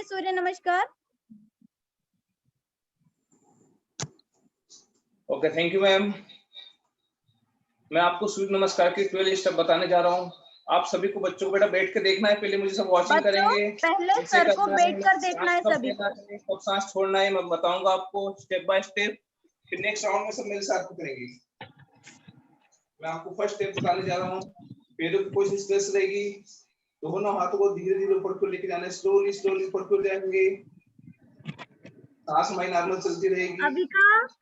करिए सूर्य नमस्कार। Okay, thank you ma'am. मैं आपको सूर्य नमस्कार के 12 स्टेप बताने जा रहा हूँ। आप सभी को बच्चों को बेटा बैठ के देखना है, पहले मुझे सब वॉचिंग करेंगे। पहले सर को बैठकर देखना है सभी को। कब सांस छोड़ना है मैं बताऊंगा आपको स्टेप बाय स्टेप। फिर नेक्स्ट राउंड में सब मेरे साथ करेंगे। मैं आपको फर्स्ट स्टेप बताने जा रहा हूँ। पैरों की पोजीशन स्ट्रेस रहेगी, दोनों हाथों को धीरे धीरे ऊपर को लेके जाना है, स्लोली स्लोली ऊपर को जाएंगे। सांस हमारी नॉर्मल चलती रहेगी।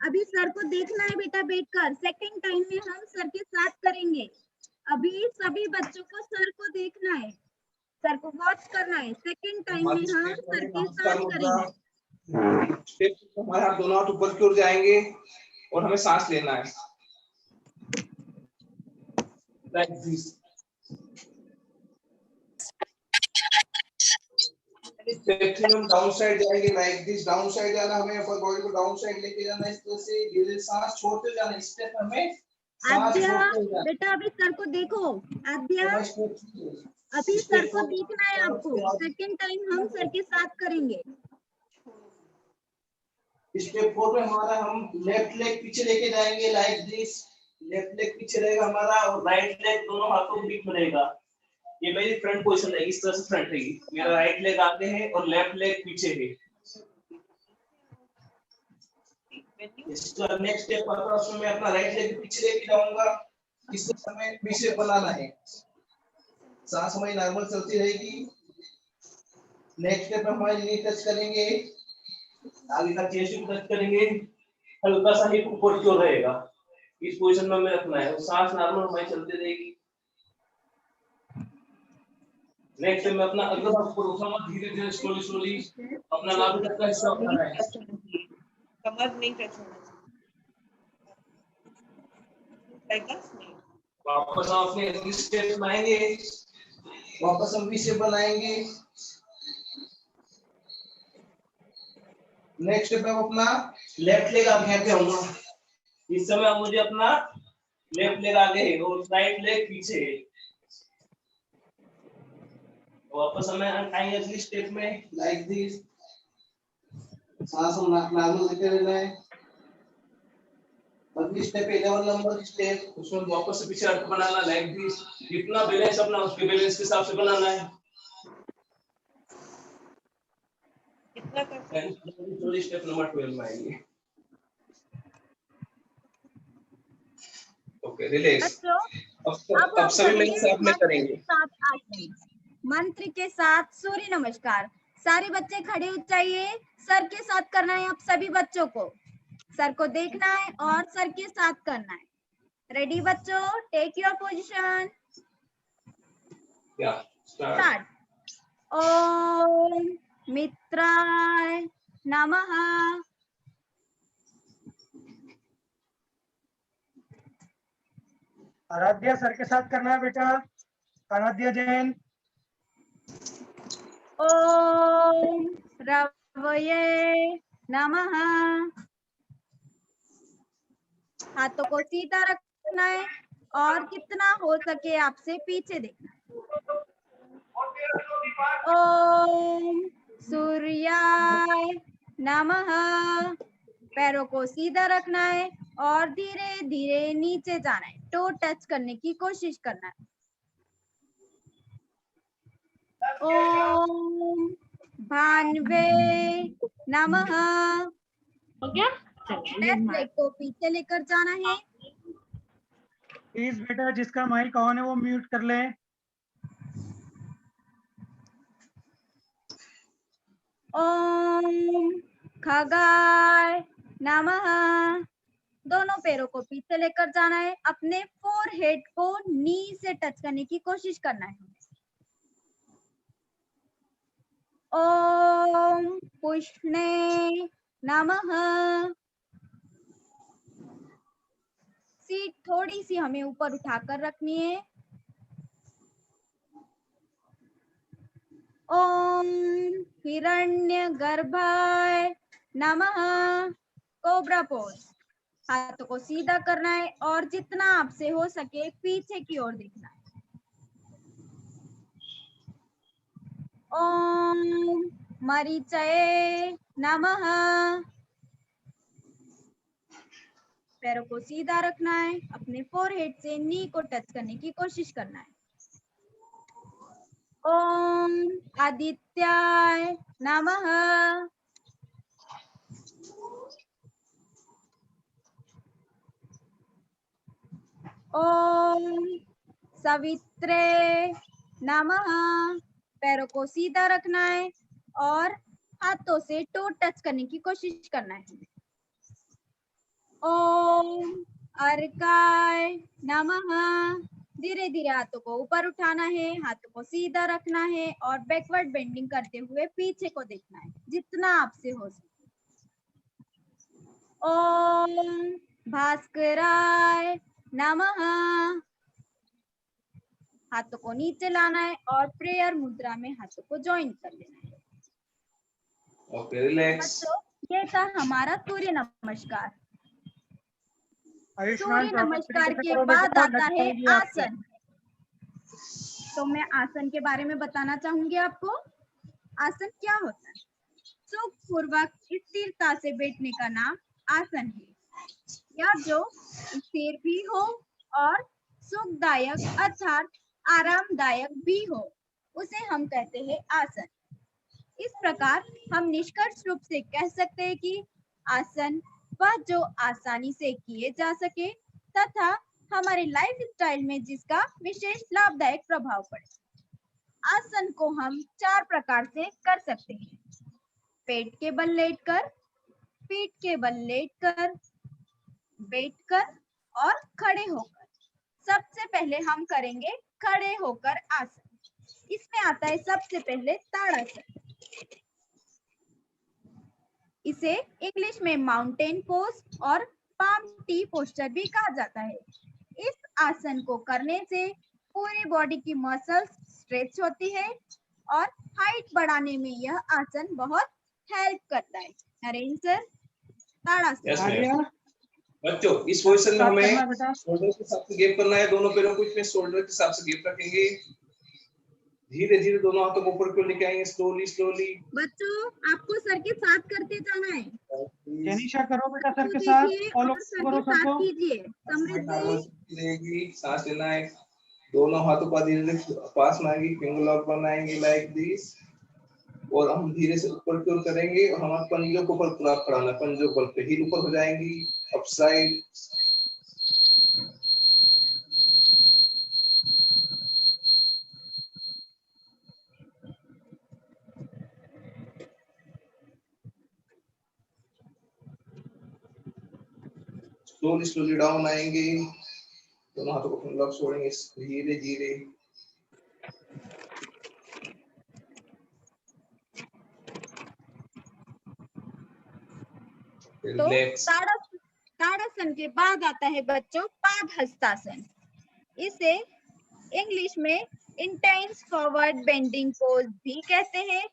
अभी सर को देखना है बेटा बैठकर। सेकंड टाइम में हम सर के साथ करेंगे। अभी सभी बच्चों को सर को देखना है, सर को वॉच करना है। सेकंड टाइम में हम सर के साथ करेंगे। स्टेप हमारे हाथ दोनों हाथ ऊपर की ओर जाएंगे और हमें सांस लेना है लाइक दिस। हम डाउन साइड जाएंगे लाइक दिस। डाउन साइड जाना, हमें अपर बॉडी को डाउन साइड लेके जाना है। इस तरह से धीरे सांस छोड़ते जाना। स्टेप हमें सांस छोड़ते जाना। बेटा अभी सर को देखो। आद्या अभी सर को देखना है आपको। सेकंड टाइम हम सर के साथ करेंगे। स्टेप 4 में हमारा हम लेफ्ट लेग पीछे लेके जाएंगे लाइक दिस। लेफ्ट लेग पीछे रहेगा हमारा और राइट लेग दोनों हाथों के बीच में रहेगा। ये मेरी फ्रंट पोजीशन रहेगी, इस तरह से फ्रंट रहेगी। मेरा राइट लेग आगे है और लेफ्ट लेग पीछे है। इसका नेक्स्ट स्टेप आता है, उसमें मैं अपना राइट लेग पीछे लेके जाऊंगा। इस समय पीछे बनाना है। सांस हमारी नॉर्मल चलती रहेगी। नेक्स्ट स्टेप में हमारी नी टच करेंगे, आगे का चेस्ट को टच करेंगे, हल्का सा हिप ऊपर की ओर रहेगा। इस पोजीशन में हमें रखना है और सांस नॉर्मल हमारी चलती रहेगी। नेक्स्ट में अपना अगला हाथ ऊपर उठाऊंगा, धीरे धीरे स्लोली स्लोली अपना नाभि तक का हिस्सा उठाना है। कमर नहीं टच होना चाहिए। वापस हम अपने वी स्टेप बनाएंगे। वापस हम वी शेप बनाएंगे। नेक्स्ट स्टेप में अपना लेफ्ट लेग आगे यहाँ पे होगा। इस समय मुझे अपना लेफ्ट लेग आगे है और राइट लेग पीछे है। वापस हमें आएंगे अगली स्टेप में लाइक दिस। सांस हम नॉर्मल लेते रहना है। अगली स्टेप 11 नंबर स्टेप, उसमें वापस से पीछे अर्थ बनाना लाइक दिस। जितना बैलेंस अपना उसके बैलेंस के हिसाब से बनाना है। कितना कर स्टेप नंबर 12 में आएंगे। Okay relax. अब सभी मेरे साथ में करेंगे। मंत्र के साथ सूर्य नमस्कार। सारे बच्चे खड़े हो जाइए। सर के साथ करना है आप सभी बच्चों को। सर को देखना है और सर के साथ करना है। रेडी बच्चों, टेक योर पोजीशन। स्टार्ट। ओम मित्राय नमः। आराध्या सर के साथ करना है बेटा। आराध्या जैन। ओम रवये नमः। हाथों को सीधा रखना है और कितना हो सके आपसे पीछे देखना है। ओम सूर्याय नमः। पैरों को सीधा रखना है और धीरे धीरे नीचे जाना है। टो टच करने की कोशिश करना है। ओम भान्वे नमः। हो गया? लेफ्ट लेग को पीछे लेकर जाना है। प्लीज बेटा जिसका माइक ऑन है वो म्यूट कर ले। ओम खगाय नमः। दोनों पैरों को पीछे लेकर जाना है। अपने फोरहेड को नी से टच करने की कोशिश करना है। ओम पुष्णे नमः। सीट थोड़ी सी हमें ऊपर उठाकर रखनी है। ओम हिरण्यगर्भाय नमः। Cobra pose. हाथों को सीधा करना है और जितना आपसे हो सके पीछे की ओर देखना है। ओम मरीचये नमः। पैरों को सीधा रखना है, अपने फोरहेड से नी को टच करने की कोशिश करना है। ओम आदित्याय नमः। ओम सवित्रे नमः। पैरों को सीधा रखना है और हाथों से टो टच करने की कोशिश करना है। ओम अर्काय नमः। धीरे धीरे हाथों को ऊपर उठाना है, हाथों को सीधा रखना है और बैकवर्ड बेंडिंग करते हुए पीछे को देखना है जितना आपसे हो सके। ओम भास्कराय नमः। हाथों को नीचे लाना है और प्रेयर मुद्रा में हाथों को ज्वाइन कर लेना है। Okay, relax. बच्चों, ये था हमारा सूर्य नमस्कार। आयुष्मान सूर्य नमस्कार के करो बाद बेटा, आता है लटकाएगी आपको। आसन। तो मैं आसन के बारे में बताना चाहूंगी आपको। आसन क्या होता है? सुख पूर्वक स्थिरता से बैठने का नाम आसन है, या जो स्थिर भी हो और सुखदायक अर्थात आरामदायक भी हो, उसे हम कहते हैं आसन। इस प्रकार हम निष्कर्ष रूप से कह सकते हैं कि आसन वह जो आसानी से किए जा सके तथा हमारे लाइफ स्टाइल में जिसका विशेष लाभदायक प्रभाव पड़े। आसन को हम 4 प्रकार से कर सकते हैं: पेट के बल लेटकर, पीठ के बल लेटकर, बैठकर और खड़े होकर। सबसे पहले हम करेंगे खड़े होकर आसन। इसमें आता है सबसे पहले ताड़ासन। इसे इंग्लिश में माउंटेन पोज और पाम टी पोस्चर भी कहा जाता है। इस आसन को करने से पूरी बॉडी की मसल्स स्ट्रेच होती है और हाइट बढ़ाने में यह आसन बहुत हेल्प करता है। नरेंद्र सर, ताड़ासन। Yes, Arya, ma'am. बच्चों, इस पोजीशन में स्टार्ट हमें करना बेटा। शोल्डर के हिसाब से गैप करना है। दोनों पैरों को इसमें शोल्डर के हिसाब से गैप रखेंगे। धीरे धीरे दोनों हाथों को ऊपर की ओर लेके आएंगे, स्लोली स्लोली। बच्चों, आपको सर के साथ करते जाना है। जेनिशा करो बेटा सर के तो साथ, देखिए फॉलो और सर करो के सर साथ को। कीजिए। समृद्धि, रहेगी, सांस लेना है। दोनों हाथों का धीरे धीरे पास में आएंगे, फिंगर लॉक बनाएंगे लाइक दिस। और हम धीरे से ऊपर की ओर करेंगे और हमारे पंजों को ऊपर पूरा खड़ा होना है। पंजों पर पे हील ऊपर हो जाएंगी, up side. Slowly slowly down आएंगे। दोनों हाथों को फिंगर लॉक छोड़ेंगे धीरे धीरे। तो रिलैक्स। ताड़ासन के बाद आता है बच्चों पाद हस्तासन। इसे इंग्लिश में इंटेंस फॉरवर्ड बेंडिंग पोज भी कहते हैं।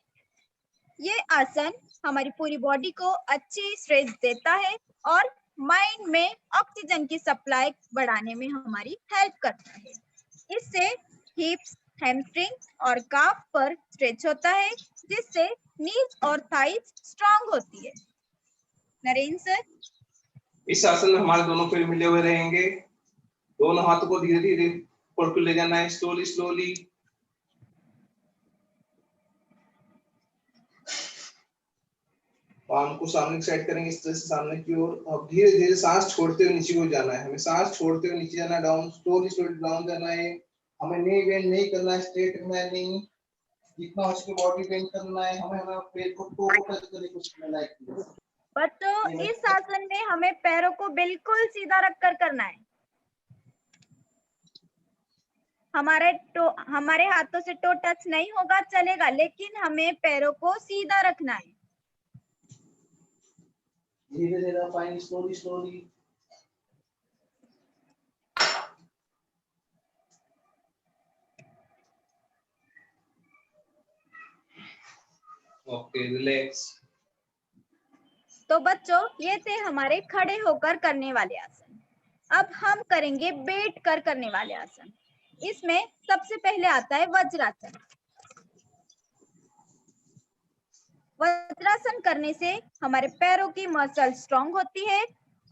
ये आसन हमारी पूरी बॉडी को अच्छी स्ट्रेच देता है और माइंड में ऑक्सीजन की सप्लाई बढ़ाने में हमारी हेल्प करता है। इससे हिप्स, हैमस्ट्रिंग और काफ पर स्ट्रेच होता है, जिससे नीज और थाइज स्ट्रांग होती है। नरेंद्र सर, इस आसन में हमारे दोनों पैर मिले हुए रहेंगे। दोनों हाथों को धीरे धीरे ऊपर को ले जाना है, स्लोली स्लोली। पाम को सामने की साइड करेंगे, इस तरह से सामने की ओर। अब धीरे धीरे सांस छोड़ते हुए नीचे को जाना है। हमें सांस छोड़ते हुए नीचे जाना है, डाउन, स्लोली स्लोली डाउन जाना है। हमें नी बेंड नहीं करना है, स्ट्रेट रखना है नी। जितना हो सके बॉडी बेंड करना है। हमें हमारा पैर को टो को टच करने की कोशिश करना है। बच्चों, इस आसन में हमें पैरों को बिल्कुल सीधा रखकर करना है। हमारे हाथों से टो टच नहीं होगा चलेगा, लेकिन हमें पैरों को सीधा रखना है। धीरे धीरे fine, slowly slowly. Okay, relax. तो बच्चों, ये थे हमारे खड़े होकर करने वाले आसन। अब हम करेंगे बैठ कर करने वाले आसन। इसमें सबसे पहले आता है वज्रासन। वज्रासन करने से हमारे पैरों की मसल स्ट्रांग होती है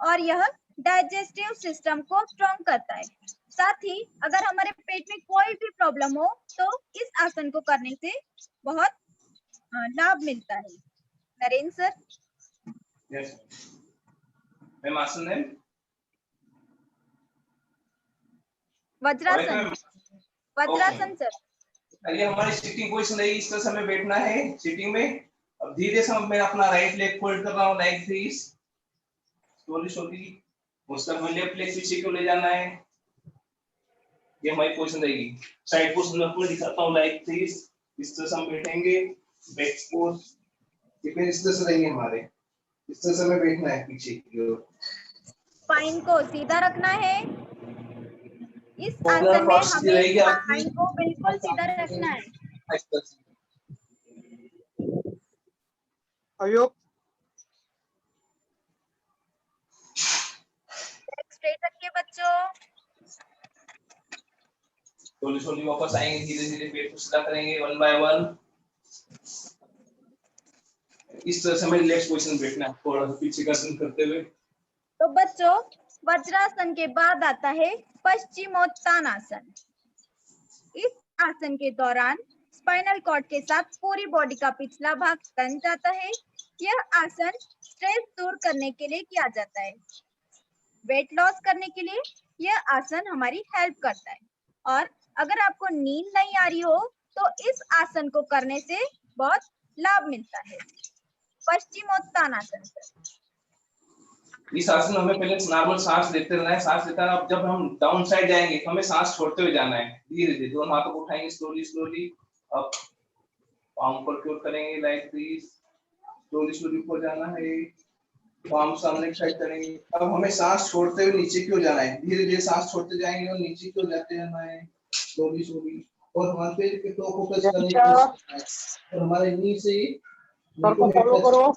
और यह डाइजेस्टिव सिस्टम को स्ट्रांग करता है। साथ ही अगर हमारे पेट में कोई भी प्रॉब्लम हो तो इस आसन को करने से बहुत लाभ मिलता है। नरेंद्र सर। यस मैम, आसन है वज्रासन। वज्रासन सर। ये हमारी सिटिंग पोजीशन है, इस तरह से हमें बैठना है सिटिंग में। अब धीरे से मैं अपना राइट लेग फोल्ड कर रहा हूँ लाइक दिस, स्लोली स्लोली। उसका मैं लेफ्ट लेग पीछे को ले जाना है, ये हमारी पोजीशन रहेगी। साइड पोजीशन में पूरी दिखाता हूँ लाइक दिस, इस तरह से हम बैठेंगे। बैक पोज ये इस तरह से रहेंगे हमारे, इस तरह से हमें बैठना है पीछे की ओर। स्पाइन को सीधा रखना है। इस आसन में हमें स्पाइन को बिल्कुल सीधा रखना है। अयोग स्ट्रेट रखिए बच्चों। स्लोली स्लोली वापस आएंगे, धीरे धीरे पेट को सीधा करेंगे 1 बाय 1। इस तरह से हमें रिलैक्स पोजीशन बैठना है, थोड़ा सा पीछे का टर्न करते हुए। तो बच्चों वज्रासन के बाद आता है पश्चिमोत्तानासन। इस आसन के दौरान स्पाइनल कॉर्ड के साथ पूरी बॉडी का पिछला भाग तन जाता है। यह आसन स्ट्रेस दूर करने के लिए किया जाता है। वेट लॉस करने के लिए यह आसन हमारी हेल्प करता है। और अगर आपको नींद नहीं आ रही हो तो इस आसन को करने से बहुत लाभ मिलता है। पश्चिमोत्तानासन। इस आसन में हमें पहले नॉर्मल सांस लेते रहना है, सांस लेता रहना। अब जब हम डाउन साइड जाएंगे तो हमें सांस छोड़ते हुए जाना है, धीरे धीरे। दोनों हाथों को उठाएंगे स्लोली स्लोली, अब पाम पर क्योर करेंगे लाइक दिस, स्लोली स्लोली ऊपर जाना है, पाम सामने की साइड करेंगे। अब हमें सांस छोड़ते हुए नीचे की ओर जाना है, धीरे धीरे सांस छोड़ते जाएंगे और नीचे की ओर जाते रहना है स्लोली स्लोली। और हमारे पेट पे तो फोकस करने की कोशिश करना है और हमारे नी से सर को फॉलो करो।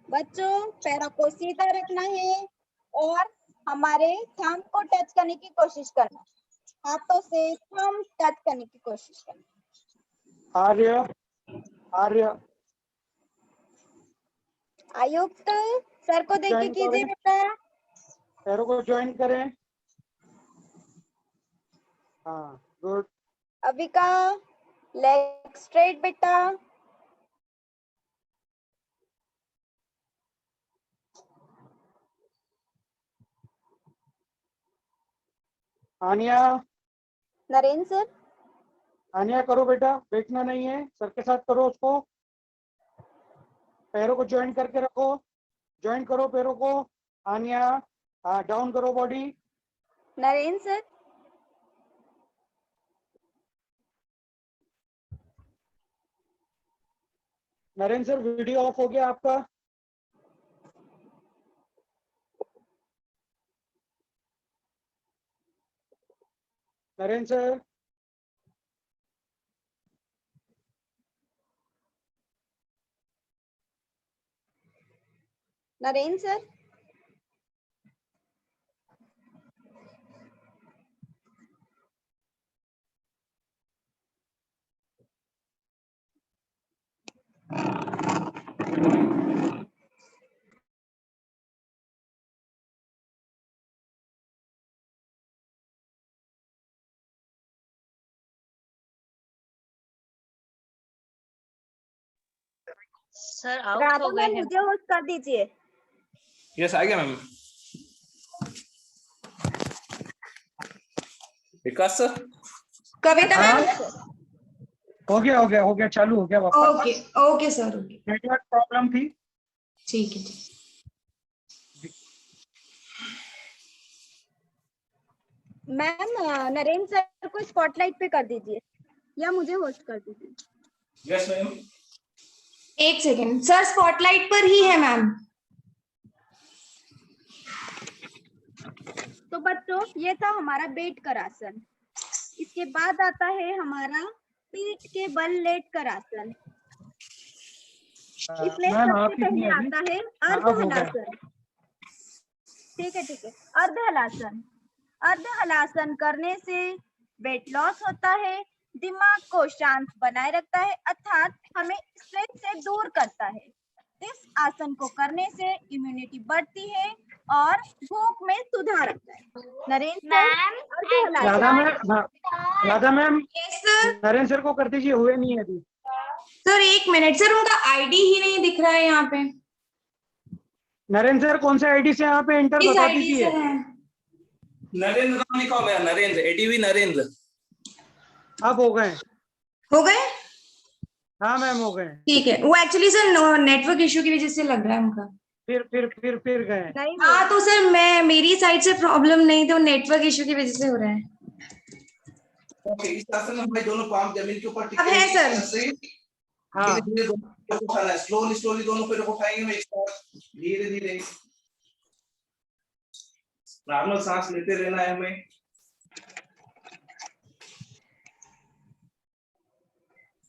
बच्चों पैरों को सीधा रखना है और हमारे थंब को टच करने की कोशिश करना है। हाथों से थंब टच करने की कोशिश करना। आर्य आर्य आयुक्त सर को देख के ज्वाइन कीजिए करें, बेटा। पैरों को ज्वाइन करें। हाँ गुड। अविका लेग स्ट्रेट बेटा। आनिया नरेंद्र सर। आनिया करो बेटा, बैठना नहीं है, सर के साथ करो उसको। पैरों को ज्वाइन करके रखो, ज्वाइन करो पैरों को। आनिया हाँ, डाउन करो body. Narendra sir. Narendra sir video of हो गया आपका। Narendra sir. Narendra sir. Sir out हो राधा गए मैम हैं। मुझे होस्ट कर दीजिए। यस आ गया मैम। विकास सर। कविता हाँ मैम। हो गया चालू हो गया वापस। Okay okay sir okay network problem थी। ठीक है ठीक। मैम नरेंद्र सर को स्पॉटलाइट पे कर दीजिए या मुझे होस्ट कर दीजिए। Yes ma'am. एक सेकेंड सर, स्पॉटलाइट पर ही है मैम। तो बच्चों ये था हमारा बैठ कर आसन। इसके बाद आता है हमारा पीठ के बल लेट कर आसन। इसमें मैम आप सबसे ही पहले अभी आता है आप हो गया। अर्धहलासन। ठीक है अर्धहलासन। अर्धहलासन करने से वेट लॉस होता है दिमाग को शांत बनाए रखता है, अर्थात हमें स्ट्रेस से दूर करता है। इस आसन को करने से इम्यूनिटी बढ़ती है और भूख में सुधार आता है। नरेंद्र सर, राधा मैम, हाँ, Radha ma'am, yes sir. Narendra sir को कर दीजिए, हुए नहीं है अभी। सर एक मिनट सर, उनका आईडी ही नहीं दिख रहा है यहाँ पे। नरेंद्र सर कौन से आईडी से यहाँ पे एंटर किस बता आईडी से दीजिए। है? नरेंद्र नाम लिखा हुआ है, नरेंद्र, एडीवी नरेंद्र। अब हो गए। हो गए? हाँ मैम हो गए। ठीक है, वो एक्चुअली सर नेटवर्क इश्यू की वजह से लग रहा है उनका। फिर गए। नहीं हाँ तो सर मेरी साइड से प्रॉब्लम नहीं, तो नेटवर्क इश्यू की वजह से हो रहा है। ओके, इस आसन में हमें दोनों पाम जमीन के ऊपर अब है सर। हाँ धीरे धीरे उठाना है, स्लोली दोनों पैरों को उठाएंगे हम एक साथ, धीरे धीरे नॉर्मल सांस लेते रहना है हमें।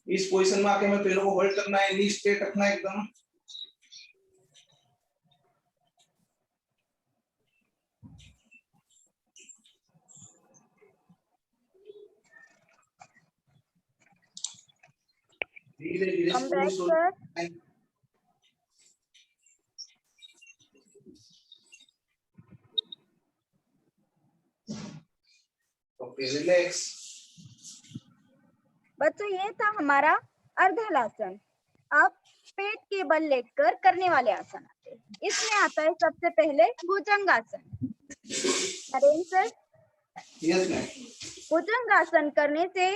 इस पोजीशन में आके हमें पैरों को होल्ड करना है, नी स्ट्रेट रखना है एकदम। धीरे धीरे come back sir. Okay, relax. बच्चों ये था हमारा अर्धहलासन। अब पेट के बल लेकर करने वाले आसन आते हैं। इसमें आता है सबसे पहले bhujangasana. Narendra sir, yes ma'am. Bhujangasana करने से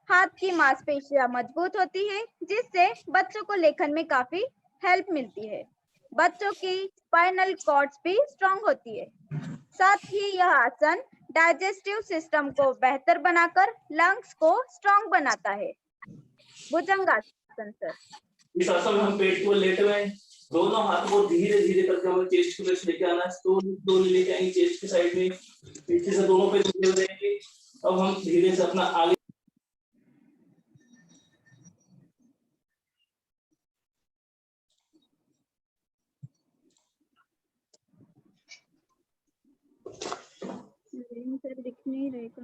हाथ की मांसपेशियां मजबूत होती है, जिससे बच्चों को लेखन में काफी हेल्प मिलती है। बच्चों की स्पाइनल कॉर्ड्स भी स्ट्रांग होती है। साथ ही यह आसन डाइजेस्टिव सिस्टम को बेहतर बनाकर लंग्स को स्ट्रांग बनाता है। भुजंगासन सर। इस आसन में हम पेट को लेटे हुए हैं, दोनों हाथ को धीरे धीरे करके हमें चेस्ट की तरफ लेके आना है, स्लोली लेके आएंगे चेस्ट की साइड में, पीछे से दोनों पैर नीचे हो जाएंगे। अब हम धीरे से अपना आगे सर दिख नहीं रहेगा।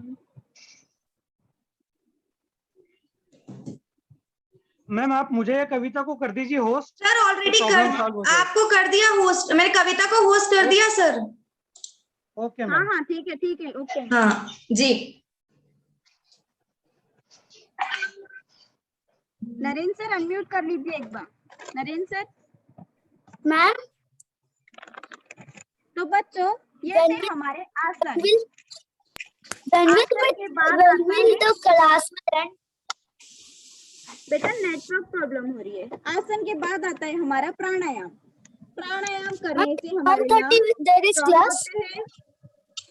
मैम आप मुझे कविता को कर दीजिए host. Sir already problem solve हो कर, जाएगी। आपको कर दिया होस्ट, मैंने कविता को होस्ट कर दिया सर। ओके हाँ मैम। हाँ ठीक है ओके। हाँ जी। नरेंद्र सर अनम्यूट कर लीजिए एक बार। नरेंद्र सर। मैम तो बच्चों ये थे हमारे आसन। आसन के बाद आता है, तो क्लास में बेटा नेटवर्क प्रॉब्लम हो रही है। आसन के बाद आता है हमारा प्राणायाम। प्राणायाम करने से हमारे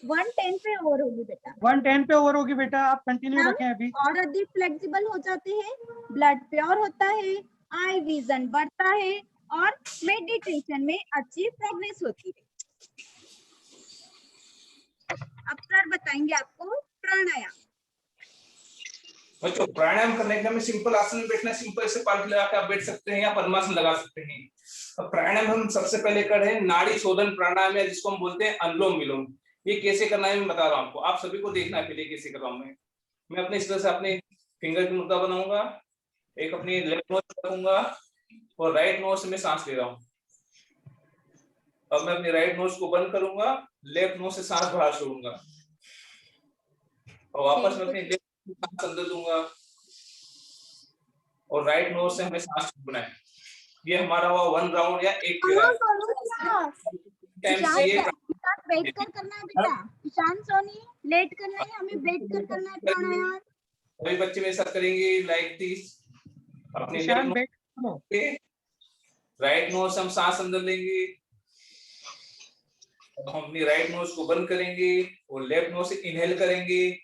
110 पे ओवर होगी बेटा। 110 पे ओवर होगी बेटा, आप कंटिन्यू रखें अभी। और अधिक फ्लेक्सिबल हो जाते हैं, ब्लड प्योर होता है, आई विजन बढ़ता है और मेडिटेशन में अच्छी प्रोग्रेस होती है। अब सर बताएंगे आपको प्राणायाम। बच्चों प्राणायाम करने के लिए हमें सिंपल आसन में बैठना, सिंपल से पालथी लगा के आप बैठ सकते हैं या पद्मासन लगा सकते हैं। अब प्राणायाम हम सबसे पहले कर रहे हैं नाड़ी शोधन प्राणायाम, है जिसको हम बोलते हैं अनुलोम विलोम। ये कैसे करना है मैं बता रहा हूँ आपको, आप सभी को देखना है पहले कैसे कर रहा हूँ मैं अपने इस तरह से अपने फिंगर की मुद्रा बनाऊंगा, एक अपनी लेफ्ट नोज रखूंगा और राइट नोज से मैं सांस ले रहा हूँ। अब मैं अपनी राइट नोज को बंद करूंगा, लेफ्ट नोज से सांस बाहर छोड़ूंगा और वापस में अपनी लेफ्ट सांस अंदर दूंगा और राइट नोज से हमें सांस छोड़ना है। ये हमारा हुआ 1 राउंड या 1 टाइम से ये बैठ कर करना है बेटा। ईशान सोनी लेट करना है, हमें बैठ कर करना है प्राणायाम। सभी बच्चे मेरे साथ करेंगे लाइक दिस। अपने राइट नोज से हम सांस अंदर लेंगे, हम अपनी राइट नोज को बंद करेंगे और लेफ्ट नोज से इनहेल करेंगे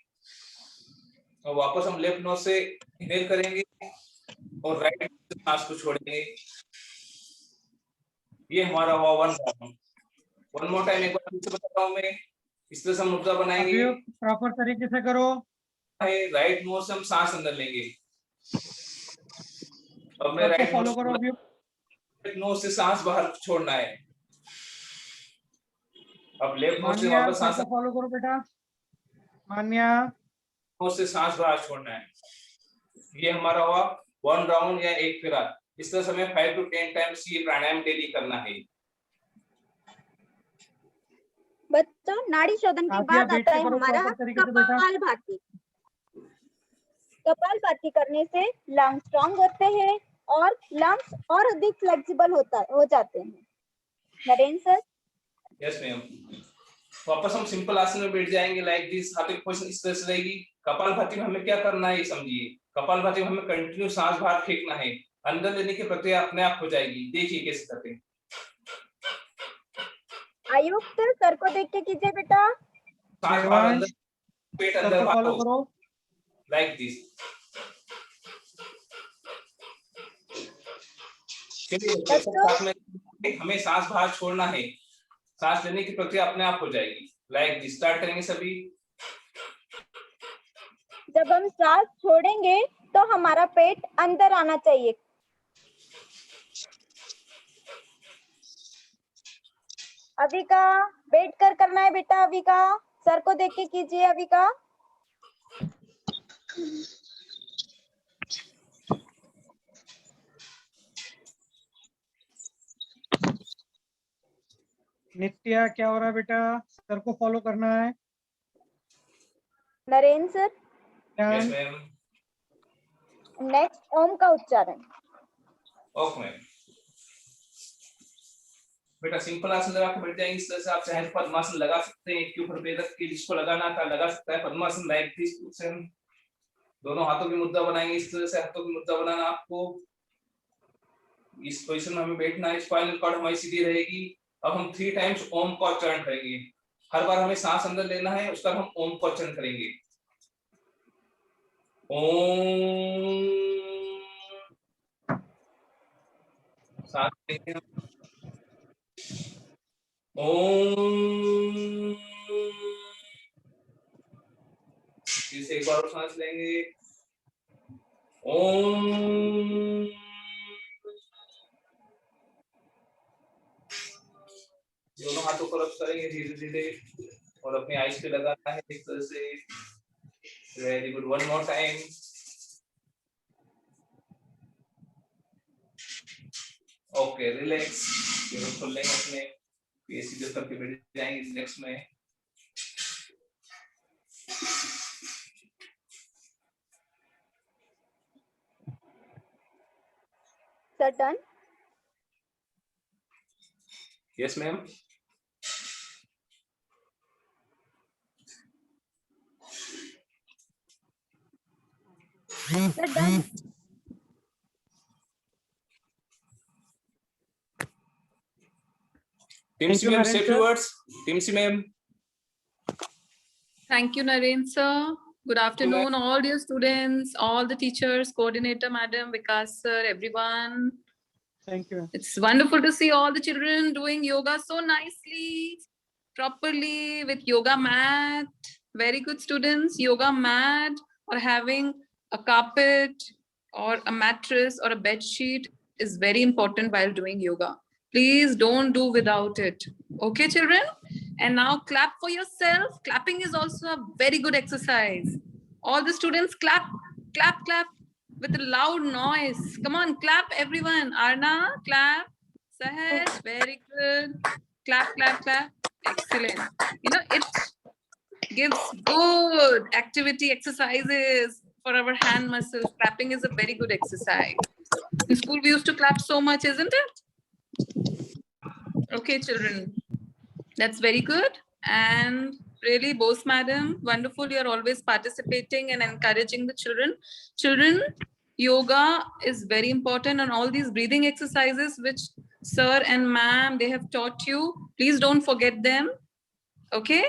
और वापस हम लेफ्ट नोज से इनहेल करेंगे और राइट नोज से सांस को छोड़ेंगे। ये हमारा हुआ 1 राउंड। 1 मोर टाइम एक बार फिर से बता रहा हूं मैं, इस तरह से हम मुद्रा बनाएंगे, प्रॉपर तरीके से करो। राइट नोज से हम सांस अंदर लेंगे, अब मैं राइट फॉलो करो अभी। नोज से सांस बाहर छोड़ना है। अब लेफ्ट नोज से वापस सांस फॉलो करो बेटा। मान्या नोज से सांस बाहर छोड़ना है। ये हमारा हुआ 1 राउंड या 1 फेरा। इस तरह से हमें 5 to 10 टाइम्स ये प्राणायाम डेली करना है। बच्चों नाड़ी शोधन के आसिया बाद बैठ आता के है करो हमारा प्रॉपर तरीके से बेटा। कपालभाति। कपालभाति करने से लंग्स स्ट्रांग होते हैं और लंग्स और अधिक फ्लेक्सिबल हो जाते हैं। नरेंद्र सर। Yes ma'am. वापस हम सिंपल आसन में बैठ जाएंगे लाइक दिस। हाथों की पोजीशन इस तरह से रहेगी। कपालभाति में हमें क्या करना है ये समझिए। कपालभाति में हमें कंटिन्यू सांस बाहर फेंकना है, अंदर लेने की प्रक्रिया अपने आप हो जाएगी। देखिए कैसे करते हैं। आयुक्त सर को देख के कीजिए बेटा। सांस बाहर अंदर, पेट अंदर बाहर फॉलो करो लाइक दिस। चलिए हमें सांस बाहर छोड़ना है, सांस लेने की प्रक्रिया अपने आप हो जाएगी। लाइक दिस स्टार्ट करेंगे सभी। जब हम सांस छोड़ेंगे तो हमारा पेट अंदर आना चाहिए। अविका बैठ कर करना है बेटा। अविका सर को देख के कीजिए। अविका नित्या क्या हो रहा है बेटा? सर को फॉलो करना है। Narendra sir. Yes ma'am. Next ओम का उच्चारण। Okay ma'am. बेटा सिंपल आसन लगा के बैठ जाएंगे इस तरह से। आप चाहे पद्मासन लगा सकते हैं, एक के ऊपर पैर रख के, जिसको लगाना था लगा सकता है। पद्मासन लाइक दिस पोजीशन। दोनों हाथों की मुद्रा बनाएंगे इस तरह से। हाथों की मुद्रा बनाना आपको इस पोजीशन में हमें बैठना है। स्पाइनल कॉर्ड हमारी सीधी रहेगी। अब हम 3 टाइम्स ओम का उच्चारण करेंगे। हर बार हमें सांस अंदर लेना है, उसका हम ओम का उच्चारण करेंगे। ओम। सांस लेंगे ओम। फिर से एक बार और सांस लेंगे ओम। दोनों हाथों को रब करेंगे धीरे धीरे और अपनी आईज पे लगाना है इस तरह से। Very good. 1 more time. Okay relax. ये खोल लेंगे अपने, ये सीधे करके बैठ जाएंगे रिलैक्स में। Sir done. Yes ma'am. Sir done. Timsi ma'am, say few words. Timsi ma'am. Thank you, Naren sir. Good afternoon, all dear students, all the teachers, coordinator, madam, Vikas sir, everyone. Thank you. It's wonderful to see all the children doing yoga so nicely, properly with yoga mat. Very good students. Yoga mat or having a carpet or a mattress or a bed sheet is very important while doing yoga. Please don't do without it. Okay, children? And now clap for yourself. Clapping is also a very good exercise. All the students clap, clap, clap with a loud noise. Come on, clap everyone. Arna, clap. Sahaj, very good. Clap, clap, clap. Excellent. You know, it gives good activity exercises for our hand muscles. Clapping is a very good exercise. In school, we used to clap so much, isn't it? Okay, children. That's very good. And really, Bose madam, wonderful. You're always participating and encouraging the children. Children, yoga is very important, and all these breathing exercises which sir and ma'am, they have taught you, please don't forget them. Okay?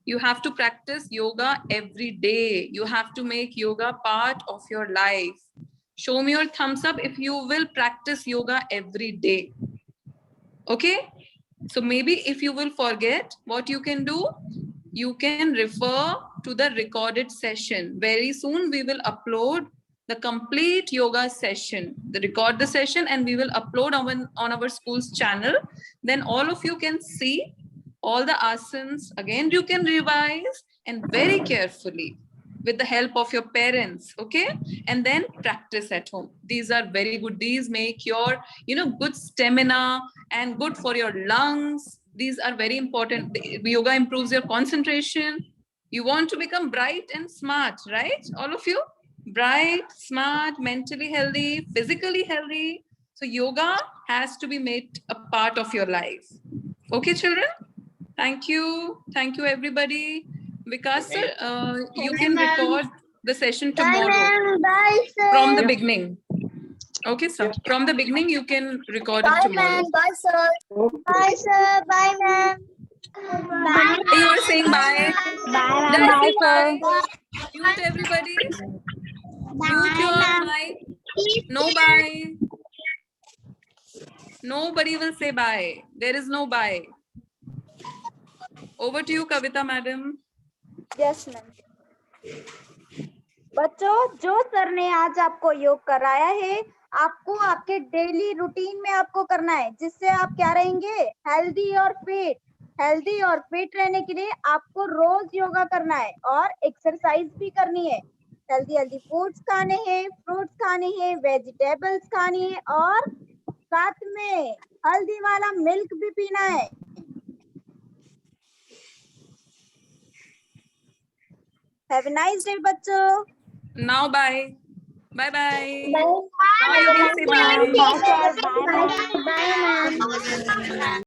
You have to practice yoga every day. You have to make yoga part of your life. Show me your thumbs up if you will practice yoga every day. Okay? So maybe if you will forget, what you can do, you can refer to the recorded session. Very soon we will upload the complete yoga session. Record the session and we will upload on our school's channel. Then all of you can see all the asanas. Again, you can revise and very carefully. with the help of your parents, okay? And then practice at home. These are very good. These make your, good stamina and good for your lungs. These are very important. Yoga improves your concentration. You want to become bright and smart, right? All of you? Bright, smart, mentally healthy, physically healthy. So yoga has to be made a part of your life. Okay, children? Thank you. Thank you, everybody. Vikas, sir, you can record the session tomorrow Bye, sir. from the beginning. Okay, sir. From the beginning, you can record it Bye, tomorrow. ma'am. Bye, sir. Bye, sir. Bye, ma'am. Bye. You are saying bye. Bye, Did I say Bye, bye? Mute everybody. Mute your ma'am. mic. No bye. Nobody will say bye. There is no bye. Over to you, Kavita madam. Yes ma'am. बच्चों, जो sir ने आज आपको योग कराया है, आपको आपके डेली रूटीन में आपको करना है, जिससे आप क्या रहेंगे, हेल्दी और फिट। हेल्दी और फिट रहने के लिए आपको रोज योगा करना है और एक्सरसाइज भी करनी है। हेल्दी फूड्स खाने हैं, फ्रूट्स खाने हैं, वेजिटेबल्स खानी है और साथ में हल्दी वाला मिल्क भी पीना है। हैव अ नाइस डे बच्चों। Now bye. Bye bye. Bye. Now you can say bye. Bye, ma'am.